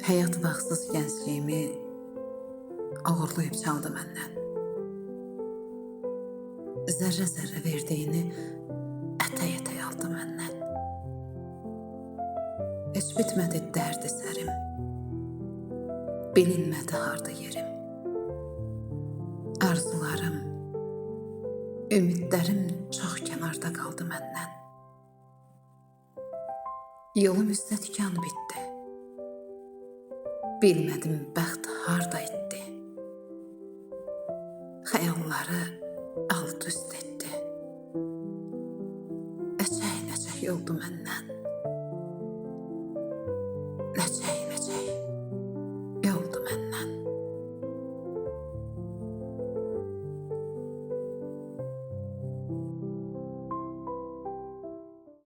Həyat vaxtsız gəncliyimi oğurlayıb çaldı məndən. Zərrə-zərrə verdiyini ətək-ətək aldı məndən. Heç bitmədi dərd əsərim, bilinmədi harda yerim. Arzularım, ümidlərim çox kənarda qaldı məndən. Yolum üstə tikan bitdi, bilmədim bəxt harda etdi. Xəyalları alt üst etdi, əçək-əçək oldu məndən.